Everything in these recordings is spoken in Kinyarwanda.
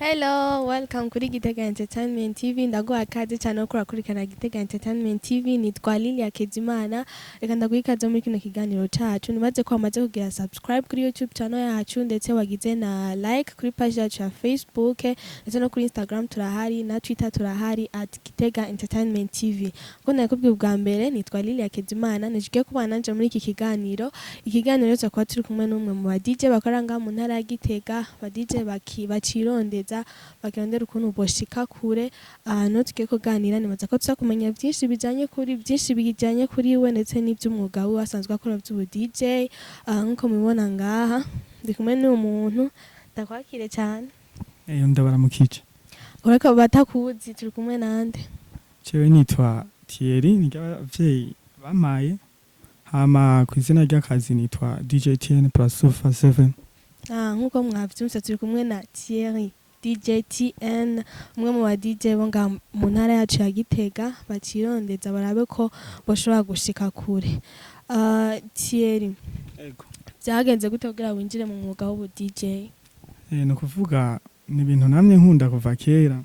Hello, welcome kuri GITEGA-Entertainment TV. Ndaguha akaze cyane ko kurakurikirana GITEGA-Entertainment TV. Nitwa Liliakezimana. Reka ndaguha ikaze muri kino kiganiro cacu. Nibaze ko wamaze kugira subscribe kuri YouTube channel yacu ndetse wagize na like kuri page yacu ya Facebook ndetse no kuri Instagram turahari na Twitter turahari @GITEGA-Entertainment TV. Ko nakubwiye bwa mbere nitwa Liliakezimana nijiye kubana nanje muri iki kiganiro. Ikiganiro cyo kwa turi kumwe n'umwe mu ba DJ bakoranga mu ntara ya Gitega, ba DJ bacirondeza bakirondera ukuntu boshika kure no tugiye kuganira nibaza ko tuza kumenya byinshi bijanye kuri we ndetse n'iby'umwuga we asanzwe akora by'ubu DJ nkuko mubibona ngaha ndi kumwe n'umuntu ndakwakire cyane ndabaramukije ureka batakuzi turi kumwe nande cewe nitwa Thierry ni abavyeyi bamaye hama ku izina ry'akazi nitwa DJ TN plus 7 nkuko mwavyumvise turi kumwe na Thierry DJ TN umwe mu ba DJ bo nga mu ntara yacu ya Gitega bacirondeza barabe ko boshobora gushika kure. Thierry ego byagenze gute kugira winjire mu mwuga w'ubu DJ? no kuvuga ni ibintu namye nkunda kuva kera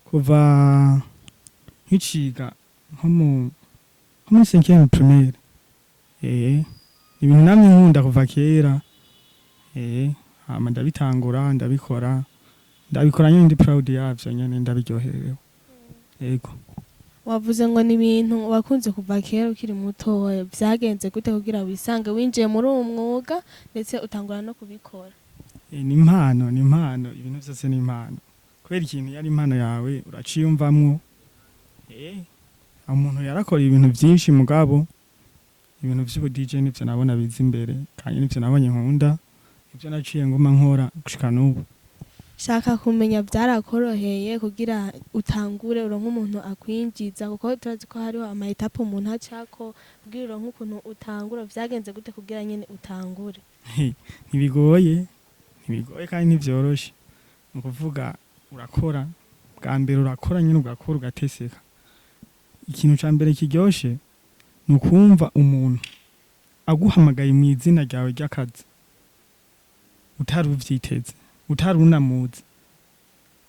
kuva nkiciga nko muri 5e primaire ibintu namye nkunda kuva kera hama ndabitangura ndabikora nyine ndi proud yavyo nyene ndabiryoherewe yego Wavuze ngo ni ibintu wakunze kuva kera ukiri muto byagenze gute kugira wisange winjiye muri uwo mwuga ndetse utangura no kubikora? ni impano ibintu byose ni impano kubera ikintu yari impano yawe uraciyumvamwo umuntu yarakora ibintu byinshi mugabo ibintu by'ubu DJ nivyo nabona biza imbere kandi nivyo nabonye nkunda ivyo naciye ngoma nkora gushika n'ubu Shaka kumenya byarakoroheye kugira utangure uronka umuntu akwinjiza kuko turazi ko hariho ama etape umuntu acako kugira uronka ukuntu utangura byagenze gute kugira nyene utangure ntibigoye kandi ntivyoroshe ni ukuvuga urakora bwa mbere urakora nyine ugakora ugateseka ikintu ca mbere kiryoshe ni ukumva umuntu aguhamagaye mu izina ryawe ry'akazi utari uvyiteze utari unamuzi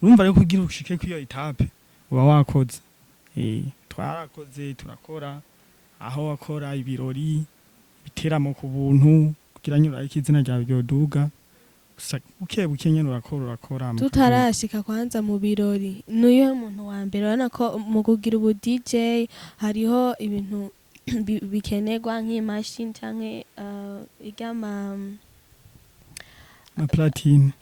urumva rero kugira ushike kwiyo etape uba wakoze twarakoze turakora aho wakora ibirori biteramo ku buntu kugira nyura ikizina rya byoduga buke nyene urakora tutarashika kwanza mu birori nuyo muntu wa mbere urabona ko mu kugira ubu DJ hariho ibintu bikenerwa nk'imashini canke iryama platine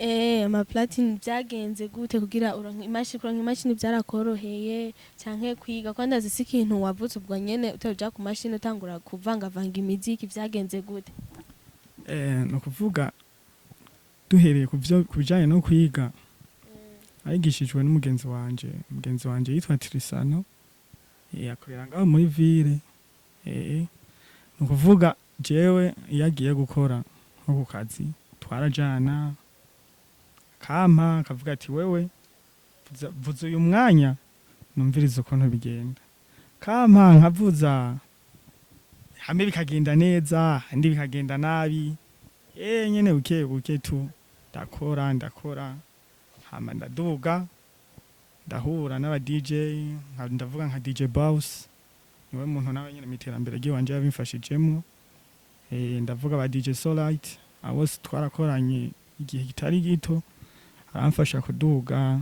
platine byagenze gute kugira imashini byarakoroheye canke kwiga kandi azisi ikintu wavutse ubwo nyene utaja ku mashini utangura kuvanga imiziki byagenze gute? No kuvuga duhereye ku bijanye no kwiga ayigishijwe n'umugenzi wanje yitwa Trisano yakorera ngaho muri ville no kuvuga jewe yagiye gukora nko ku kazi twarajana kampa akavuga ati wewe vuza uyu mwanya numviriza ukuntu bigenda kampa nkavuza hamwe bikagenda neza andi bikagenda nabi nyene buke tu ndakora hama ndaduga ndahura n'aba DJ ndavuga nka DJ Boss niwe muntu nawe nyene miterambere giwanje yabimfashijemo ndavuga ba DJ Solite abose twarakoranye igihe kitari gito aramfasha kuduga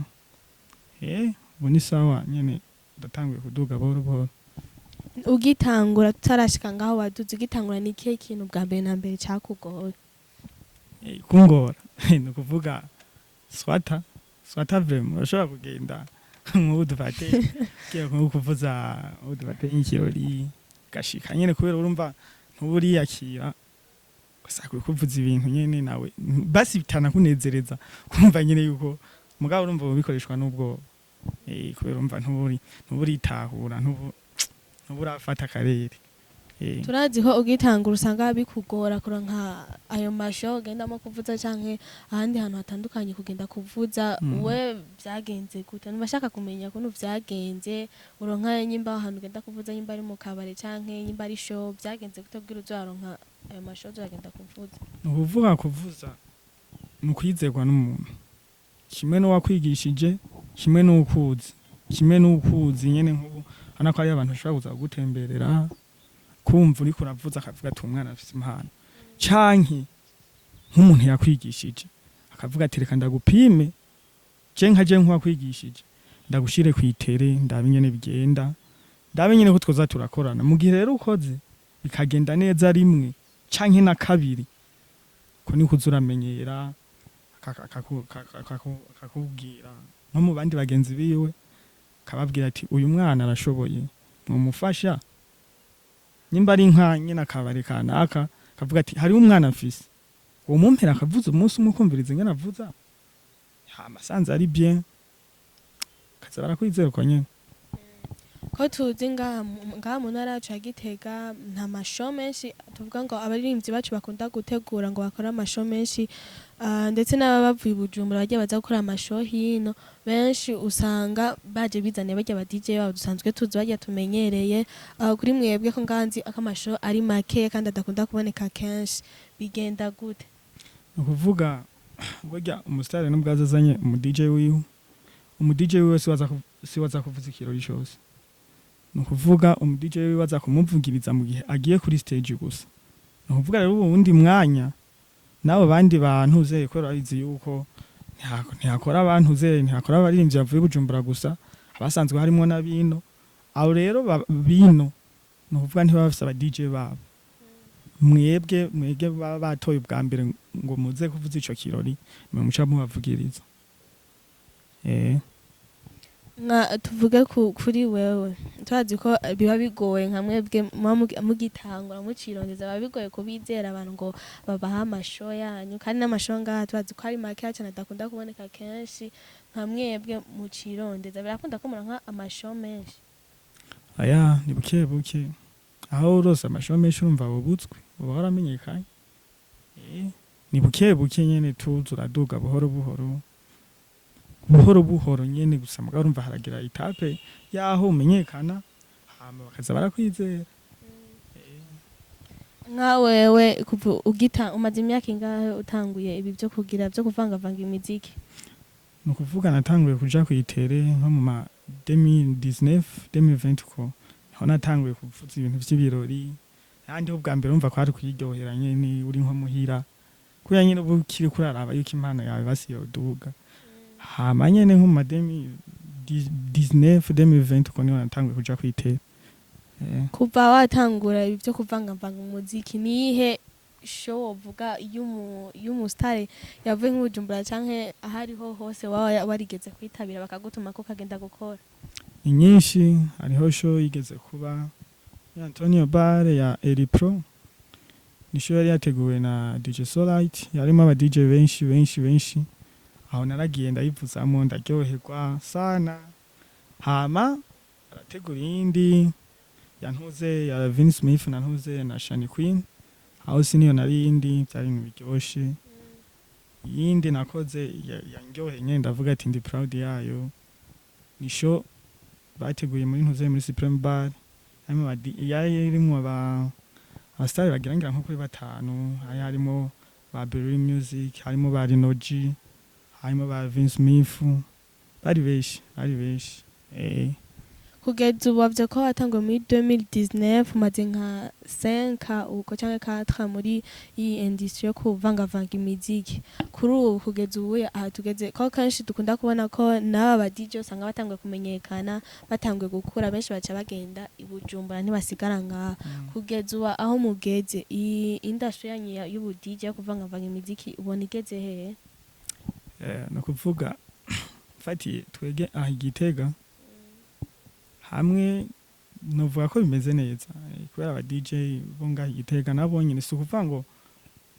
ubu ni sawa nyene ndatanguye kuduga boro Ugitangura tutarashika ngaho waduze ugitangura ni kihe kintu bwa mbere na mbere cakugoye? Kungora no kuvuga swata vraiment urashobora kugenda nk'ubu dufate nko kuvuza udufate nk'ikirori gashika nyene kubera urumva ntuburiyakira Gasakwe kuvuza ibintu nyene nawe basi bitana kunezereza kumva nyene yuko mugabo urumva bikoreshwa n'ubwo kubera urumva ntuburitahura ntuburafata karere Turazi ko ugitangura usanga bikugora kuronka ayo masho ugendamo kuvuza canke ahandi hantu hatandukanye kugenda kuvuza we byagenze gute? Nubashaka kumenya kuntu byagenze uronka nyimba ahantu ugenda kuvuza nyimba ari mu kabare canke nyimba ari show byagenze gute kugira uzaronka ayo masho uzagenda kuvuza? Nukuvuga kuvuza nukwizerwa n'umuntu kimwe n'uwakwigishije kimwe n'ukuzi nyene nk'ubu hana ko ari abantu bashobora kuza gutemberera kumva uri kuravuza akavuga ati umwana afite impano canke nk'umuntu yakwigishije akavuga ati reka ndagupime je nkaje nk'uwakwigishije ndagushire kwitere ndabe nyene bigenda ndabe nyene ko twoza turakorana mu gihe rero ukoze bikagenda neza rimwe canke na kabiri ko ni kuzuramenyera akakubwira nko mu bandi bagenzi biwe kababwira ati uyu mwana arashoboye mumufasha nimba ari nka nyine akabari kanaka kavuga ati hari umwana mfise uwo mumpera akavuza umunsi umwe kumviriza ingene avuza amasanze ari bien kaza barakwizera ko nyene ko tuzi ngaha mu ntara yacu ya Gitega nta masho menshi tuvuga ngo abaririmbyi bacu bakunda gutegura ngo bakore amasho menshi ndetse n'abavuye Bujumbura bagiye baza gukora amasho hino benshi usanga baje bizane bajya ba DJ babo dusanzwe tuzi bajya tumenyereye kuri mwebwe ko nganzi akamasho ari make kandi adakunda kuboneka kenshi bigenda gute ukuvuga burya umusitari n'ubwazazanye umu DJ wiwe siwaza kuvuza ikirori cyose nukuvuga umu DJ wiwe baza kumuvugiriza mu gihe agiye kuri stage gusa nukuvuga rero ubundi mwanya nabo bandi bantu uzeye ko barizi yuko ntihakora abantu uzeye ntihakora abaririmbyi bavuye Bujumbura gusa abasanzwe harimo na bino abo rero bino nukuvuga ntibaba bafise aba DJ babo mwebwe batoye ubwa mbere ngo muze kuvuza ico kirori mwe muca mubavugiriza tuvuge kuri wewe twazi ko biba bigoye nka mwebwe mugitangura mucirondeza biba bigoye kubizera abantu ngo babaha amasho yanyu kandi n'amasho ngaha twazi ko ari make cyane adakunda kuboneka kenshi nka mwebwe mucirondeza birakunda ko muranka amasho menshi aya ni buke buke aho urose amasho menshi urumva bubutswe uba waramenyekanye ni buke buke nyene tuzura duga buhoro buhoro nyene gusa mugabo urumva haragira etape yaho umenyekana hama bakaza barakwizera nka wewe umaze imyaka ingahe utanguye ibi byo kugira byo kuvangavanga imiziki nukuvuga natanguye kuja kwitere nko mu ma 2019 2020 ko aho natanguye kuvuza ibintu by'ibirori kandi ubwa mbere urumva ko ari kwiryohera nyene uri nko muhira kuya nyene ubu kiri kuraraba yuko impano yawe basiyo duga hama nyene nko mu 2019 2020 ko niho natanguye kuja kwitera kuva watangura ibi byo kuvangavanga umuziki nihe show wovuga y'umusitari yavuye nk'Ubujumbura canke ahariho hose warigeze kwitabira bakagutuma ko kagenda gukora inyinshi hariho show yigeze kuba ya Antonio Bare ya Elipro ni show yari yateguwe na DJ Solite yarimo aba DJ benshi aho naragiye ndayivuzamo ndaryoherwa sana hama arategura indi yantuze ya Vince Smith na ntuze na Shani Queen aho siniyo nari indi byari ibintu biryoshe yindi nakoze yanyohe nyene ndavuga ati ndi proud yayo ni show bateguye muri ntuze muri Supreme Bar yarimo abasitari bagirangira nko kuri batanu harimo ba Berry Music harimo ba Rinoji harimo ba Vince Smith bari benshi kugeza ubu bavye ko watanguye muri 2019 umaze nka 5 uko canke 4 muri iyi industry yo kuvangavanga imiziki kuri ubu kugeza ubu aha tugeze ko kanshi dukunda kubona ko n'aba ba DJ usanga batanguye kumenyekana batanguye gukura benshi baca bagenda i Bujumbura ntibasigara ngaha kugeza ubu aho mugeze iyi industry yanyu y'ubu DJ yo kuvangavanga imiziki ubona igeze hehe no kuvuga fatiye twege aha Gitega hamwe novuga ko bimeze neza kubera aba DJ bo ngaha Gitega nabo nyine sukuvuga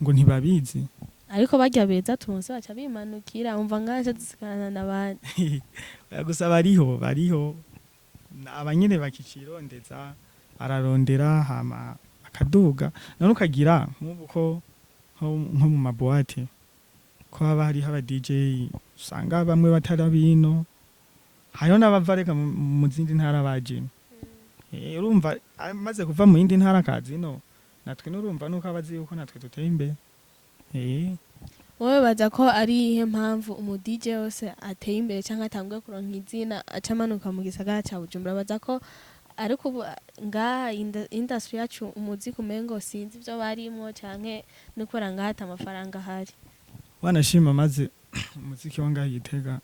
ngo ntibabizi ariko bajya beza tunse baca bimanukira umva ngaje dusigarana nabandi gusa bariho abanyene bakicirondeza ararondera hama akaduga none ukagira nk'ubuko nko mu maboate ko haba hariho aba DJ usanga bamwe batarabino hariho n'abavareka mu zindi ntara baje urumva amaze kuva mu yindi ntara kazi no natwe n'urumva nuko abazi yuko natwe tuteye imbere wowe baza ko ari ihe mpamvu umu DJ wose ateye imbere cyangwa atanguye kuronka izina acamanuka mu gisagara ca Bujumbura baza ko ariko ubu ngaha industry yacu umuziki umengo sinzi ivyo barimwo canke nikora ngaha ata amafaranga ahari wanashima maze umuziki wa ngaha Gitega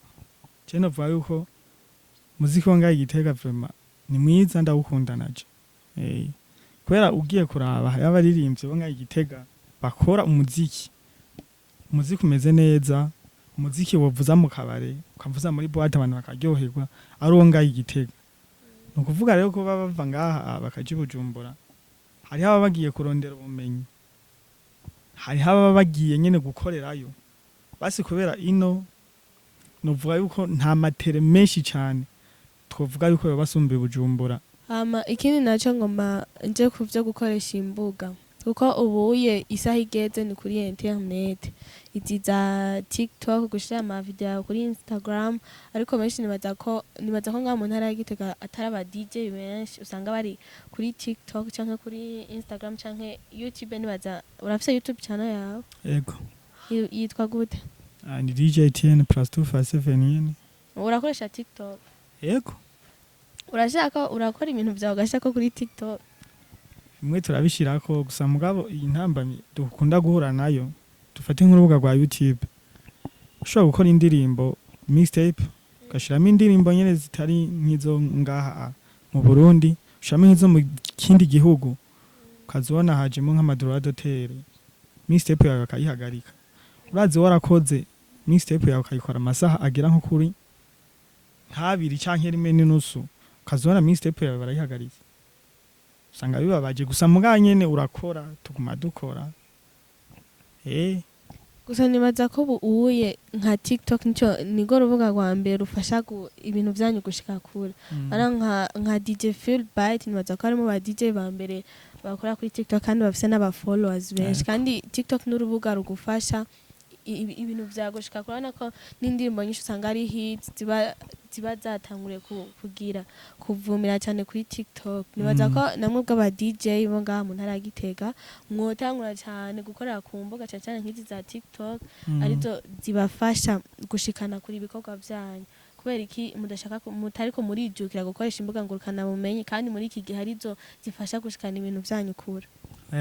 je novuga yuko umuziki wa ngaha Gitega vraiment ni mwiza ndawukunda naje kubera ugiye kuraba yaba aririmbye bo ngaha Gitega bakora umuziki umeze neza umuziki wovuza mu kabare ukavuza muri boîte abantu bakaryoherwa ari wo ngaha Gitega nukuvuga rero ko bava ngaha bakaje Bujumbura hari haba bagiye kurondera ubumenyi hari haba bagiye nyene gukorerayo basi kubera ino novuga yuko nta matere menshi cyane twovuga yuko basumbe Bujumbura ikindi naco ngoma nje kuvyo gukoresha imbuga kuko ubuye isaha igeze ni kuri internet izi za TikTok gushira ama video kuri Instagram ariko benshi nibaza ko ngaha mu ntara ya Gitega atari aba DJ benshi usanga bari kuri TikTok canke kuri Instagram canke YouTube nibaza urafise YouTube channel yawe yego yitwa gute ni GITEGA-Ent +257 nyene urakoresha TikTok yego urashaka urakora ibintu byawe gashaka kuri TikTok imwe turabishirako gusa mugabo iyi ntambamye dukunda guhura nayo dufate nk'urubuga rwa YouTube ushobora gukora indirimbo mixtape gashiramo indirimbo nyene zitari nk'izo ngaha mu Burundi ushiramo nk'izo mu kindi gihugu ukazibona hajemo nk'amadroit d'auteur mixtape yawe akayihagarika urazi warakoze mixtape yawe ukayikora amasaha agera nko kuri 2 canke 1.5 ukazibona mixtape yawe barayihagarika usanga bibabaje gusa mugabo nyene urakora tuguma dukora gusa nibaza ko ubuye nka TikTok nigo rubuga rwa mbere rufasha ibintu byanyu gushika kure ara nka DJ Phil Byte nibaza ko arimo ba DJ ba mbere bakora kuri TikTok kandi bafise n'aba followers benshi kandi TikTok n'urubuga rugufasha ibintu vyagushika kurana ko n'indirimbo nyinshi usanga ari hits ziba zatangure kugira kuvumira cyane kuri TikTok nibaza ko namwe bw'aba DJ bo ngaha mu ntara ya Gitega mwotangura cyane gukorera ku mbuga cyane nk'izi za TikTok arizo zibafasha gushikana kuri ibikorwa byanyu kubera iki mudashaka mutariko murijukira gukoresha imbuga ngurukana bumenyi kandi muri iki gihe arizo zifasha gushikana ibintu byanyu kure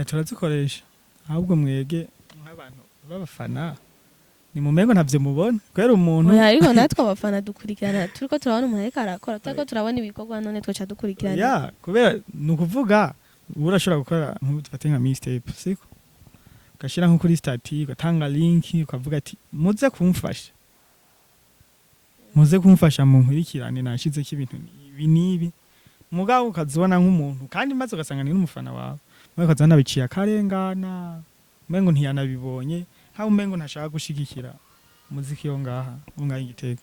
turazikoresha ahubwo mwege nk'abantu babafana ni mumengo ntavyo mubona kwera umuntu ariko natwe abafana dukurikirana turiko turabona umuntu ariko arakora turiko turabona ibikorwa none twaca dukurikirana kubera nukuvuga urashobora gukora nk'ubu dufate nka mixtape siko gashira nko kuri stati ugatanga link ukavuga ati muze kumfasha mu nkurikirane nashize k'ibintu ibi nibi mugabo ukazibona nk'umuntu kandi maze ugasanga ni n'umufana wawe mwe ukazana biciye akarengana mwengo ntiyanabibonye hawo umengo ntashaka gushigikira umuziki yo ngaha ungaye Gitega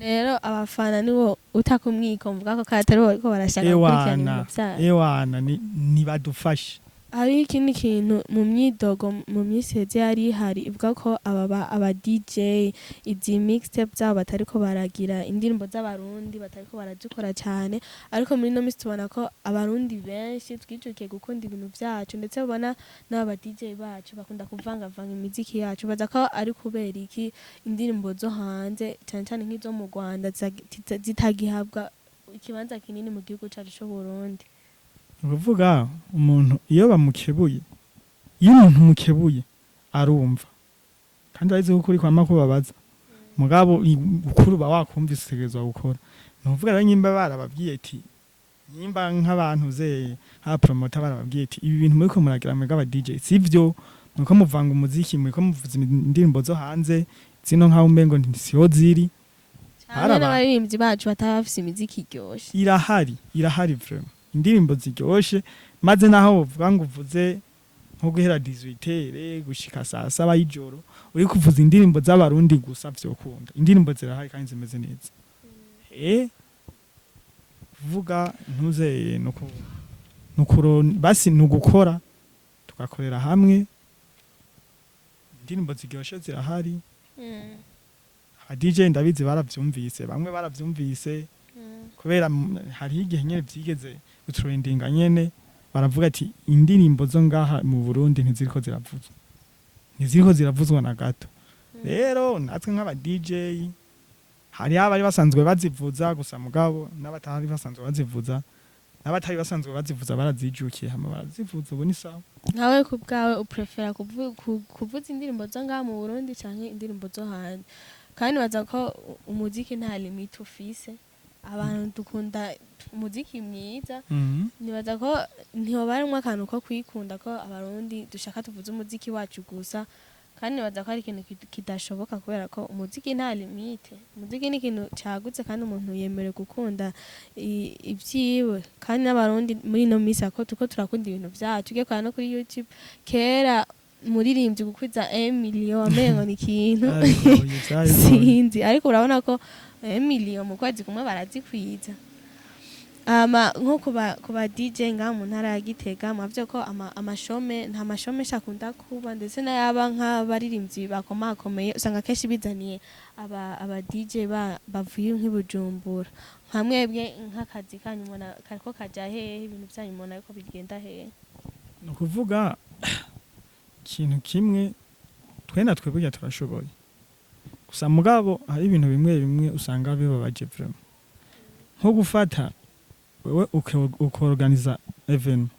rero abafana nibo utakumwiko mvuga ko katari ko barashaka gukurikirana ewana ni badufashe hari ikindi kintu mu myidogo mu myiseze yari hari ivuga ko aba DJ izi mixtape zabo batariko baragira indirimbo z'abarundi batariko barazikora cyane ariko muri no misi tubona ko abarundi benshi twijukiye gukunda ibintu byacu ndetse ubona n'aba DJ bacu bakunda kuvangavanga imiziki yacu baza ko ari kubera iki indirimbo zo hanze cyane nk'izo mu Rwanda zitagihabwa ikibanza kinini mu gihugu cyacu cyo Burundi uvuga umuntu iyo bamukebuye iyo umuntu mukebuye arumva kandi arize ukuri kwa makubabaza mugabo ukuru ba wakumvise utegerezwa gukora nuvuga rero nyimba barababwiye ati nyimba nk'abantu ze ha promoter barababwiye ati ibi bintu muri ko muragira mwega aba DJ sivyo nuko muvanga umuziki muri ko muvuza indirimbo zo hanze zino nkaho umengo ntisiho ziri n'abaririmbyi bacu batafise imiziki iryoshe irahari vraiment indirimbo ziryoshe maze naho uvuga ngo uvuze nko guhera 18 gushika saa 7 y'ijoro uri kuvuza indirimbo z'abarundi gusa vyokunda indirimbo zirahari kandi zimeze neza vuga ntuze nukuro basi nugukora tugakorera hamwe indirimbo ziryoshe zirahari DJ ndabizi baravyumvise bamwe baravyumvise kubera hari igihe nyene vyigeze utrendinga nyene baravuga ati indirimbo zo ngaha mu Burundi ntiziriko ziravuzwa ntiziriho ziravuzwa na gato rero natwe nk'aba DJ hari abari basanzwe bazivuza gusa mugabo n'abatari basanzwe bazivuza n'abatari basanzwe bazivuza barazijukiye hama barazivuza ubu ni sawa. Nkawe ku bwawe uprefera kuvuza indirimbo zo ngaha mu Burundi canke indirimbo zo hanze? Kandi baza ko umuziki nta limite ufise, abantu dukunda umuziki mwiza, nibaza ko ntihoba harimwo akantu ko kwikunda ko abarundi dushaka tuvuze umuziki wacu gusa, kandi nibaza ko ari ikintu kidashoboka kubera ko umuziki nta limite. Umuziki ni ikintu cagutse kandi umuntu yemerewe gukunda ivyiwe, kandi n'abarundi muri ino misi ako tuko turakunda ibintu vyacu. Ugiye kuraba no kuri YouTube kera muririmbyi gukwiza 1 million amengo ni ikintu sinzi, ariko urabona ko 1 million mu kwezi kumwe barazikwiza. Nko kuba DJ ngaha mu ntara ya Gitega mwavyo ko amashome nta mashome shakunda kuba, ndetse n'ayaba nk'abaririmbyi bakomakomeye usanga kenshi bizaniye aba DJ bavuye nk'ibujumbura. Nka mwebwe nk'akazi kanyu mubona kariko kaja hehe, ibintu vyanyu mubona ariko bigenda hehe? ni ukuvuga ikintu kimwe twe natwe burya turashoboye, gusa mugabo hari ibintu bimwe bimwe usanga bibabaje vraiment, nko gufata wewe ukorganiza event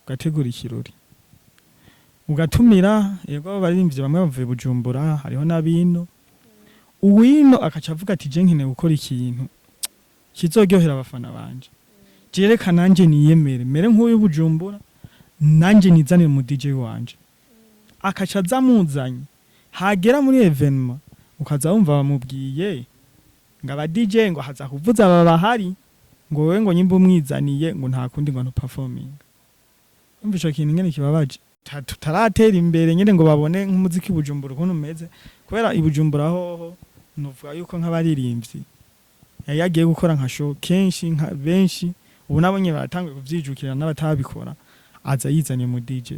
ugategura ikirori ugatumira yego baririmbye bamwe bavuye Bujumbura, hariho nabino uwino akaca avuga ati je nkeneye gukora ikintu kizoryohera abafana banje, jereka nanje niyemere mere nk'uyu Bujumbura nanje nizanire mu DJ wanje, akaca zamuzanye hagera muri evenement ukaza wumva bamubwiye ngo aba DJ ngo haza kuvuza aba bahari ngo wewe ngo nyimba umwizaniye ngo nta kundi ngo no performing. Umva ico kintu ngene kibabaje, tutaratera imbere nyene ngo babone nk'umuziki Bujumbura ukuntu umeze, kubera ibujumbura hoho nuvuga yuko nk'abaririmbyi yagiye gukora nka show kenshi nka benshi ubu nabonye baratanguye kuvyijukira n'abatabikora aza yizaniye mu DJ,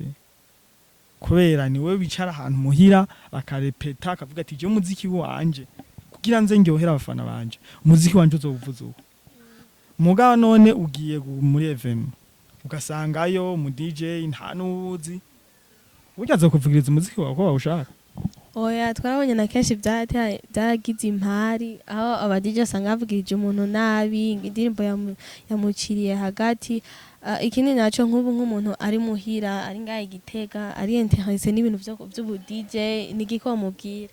kubera ni wewe bicara ahantu muhira bakarepeta akavuga ati je umuziki wanje kugira nze ndyohera abafana banje umuziki wanje uzovuza uko. Mugabo none ugiye muri event ugasangayo mu DJ nta nuzi burya zo kuvugiriza umuziki wawe ko bawushaka. Oya twarabonye na kenshi byaragize impari aho aba DJ asanga bavugirije umuntu nabi, indirimbo yamuciriye hagati. Ikindi naco nk'ubu nk'umuntu ari muhira ari ngaye Gitega ari interesse n'ibintu by'ubu DJ nigiko bamubwira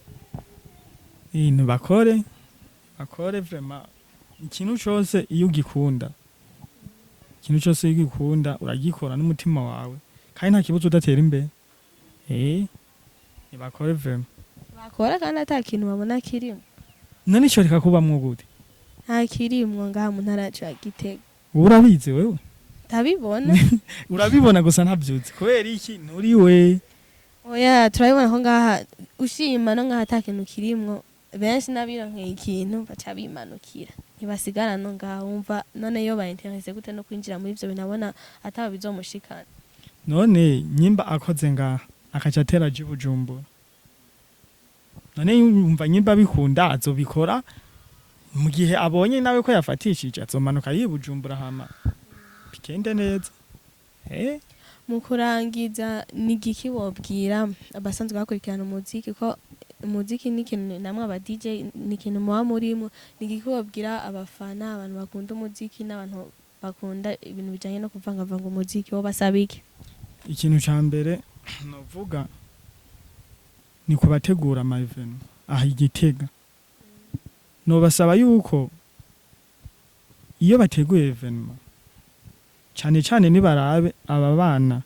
bakore vraiment ikintu cyose iyo ugikunda, ikintu cyose iyo ugikunda uragikora n'umutima wawe kandi nta kibazo udatera imbere. Bakore vraiment bakora kandi atakintu babona kirimo. None cyo reka kubamwo gute? Nta kirimwo ngaha mu ntara ya Gitega. Urabizi wewe? Tabibona. Urabibona gusa ntabyutse kubera iki nuri we? Oya turabibona ko ngaha ushima no ngaha atakintu kirimwo, benshi nabironkeye ikintu baca bimanukira ntibasigara no ngaha, wumva none yo ba interesse gute no kwinjira muri ivyo binabona ataba bizomushikana. None nyimba akoze ngaha akaca atera Bujumbura, none yumva nyimba bikunda azobikora mu gihe abonye nawe ko yafatishije azomanuka yibujumbura hama bikende neza. Mu kurangiza ni giki wobwira abasanzwe bakurikirana umuziki ko umuziki ni ikintu namwe aba DJ ni ikintu muba murimo, ni giki wobwira abafana abantu bakunda umuziki n'abantu bakunda ibintu bijanye no kuvangavanga umuziki wo basaba iki? Ikintu ca mbere novuga ni kubategura ama event aha Igitega, no basaba yuko iyo bateguye evenement cyane nibarabe aba bana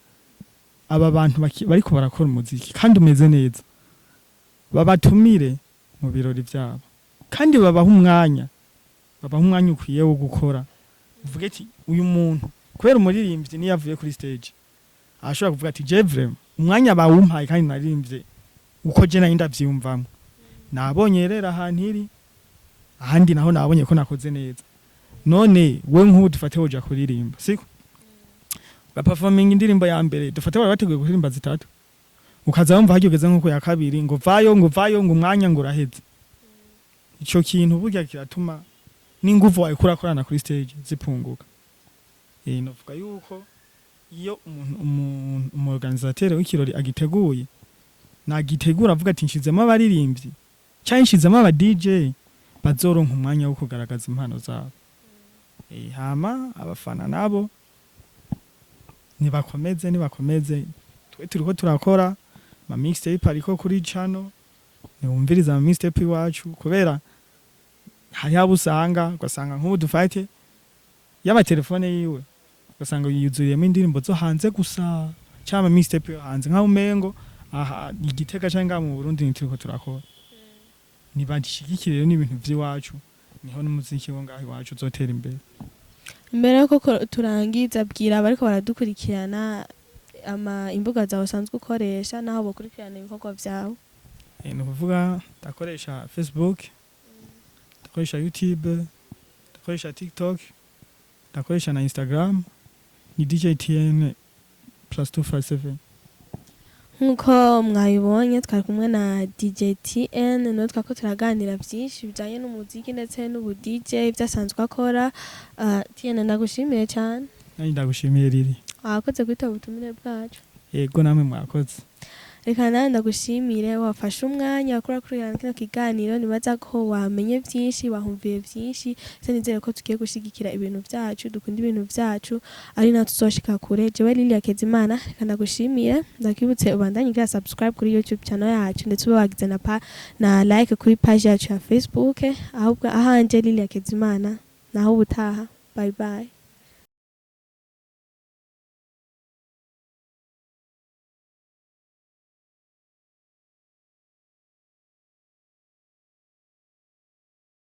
aba bantu bariko barakora umuziki kandi umeze neza babatumire mu birori byabo kandi babaha umwanya ukwiye wo gukora, uvuge ati uyu muntu kubera umuririmbyi ni yavuye kuri stage ashobora kuvuga ati je vraiment umwanya bawumpaye kandi naririmbye uko je nari ndavyumvamo, nabonye rero ahantu iri ahandi naho nabonye ko nakoze neza. None we nk'ubu dufate hoja kuririmba siko performing indirimbo ya mbere dufate bari bateguye kuririmba zitatu ukaza wumva hageze nko ya kabiri ngo vayo ngo umwanya ngo uraheze. Ico kintu burya kiratuma n'inguvu wawe kurakorana kuri stage zipunguka. Novuga yuko iyo umuntu organisateur w'ikirori agiteguye nagitegura avuga ati nshizemo abaririmbyi cyangwa nshizemo aba DJ bazoronka umwanya wo kugaragaza impano zabo. Hama abafana nabo nibakomeze twe turiko turakora ma mixtape ariko kuri channel niwumviriza ama mixtape iwacu kubera hari abo usanga ugasanga nk'ubu dufate yaba telefone yiwe ugasanga yuzuyemo indirimbo zo hanze gusa cyangwa mixtape yo hanze nka umengo aha igitega cyangwa mu Burundi nitiko turakora nibandishigikire n'ibintu by'iwacu niho n'umuziki wo ngaho iwacu uzotera imbere. Mbere yuko turangiza bwira bariko baradukurikirana ama imbuga zawe usanzwe ukoresha naho bokurikirana ibikorwa vyawe. Ni ukuvuga ndakoresha Facebook, ndakoresha YouTube, ndakoresha TikTok, ndakoresha na Instagram ni DJTN +257. Nkuko mwabibonye twari kumwe na DJTN no twako turaganira byinshi bijanye n'umuziki ndetse n'ubu DJ byasanzwe akora. TN ndagushimiye cyane. Nani ndagushimiye riri. Wakoze kwita ubutumire bwacu. Yego namwe mwakoze. Reka nandi ndagushimire wafashe umwanya wakora kuri kino kiganiro nibaza ko wamenye byinshi wahumviye byinshi se nizere ko tugiye gushigikira ibintu byacu dukunda ibintu byacu ari na tuzoshika kure. Jewe Lilia Kezimana reka ndagushimire ndakibutse ubandanye gira subscribe kuri YouTube channel yacu ndetse wagize na like kuri page yacu ya Facebook ahubwo ahanje Lilia Kezimana naho ubutaha bye bye.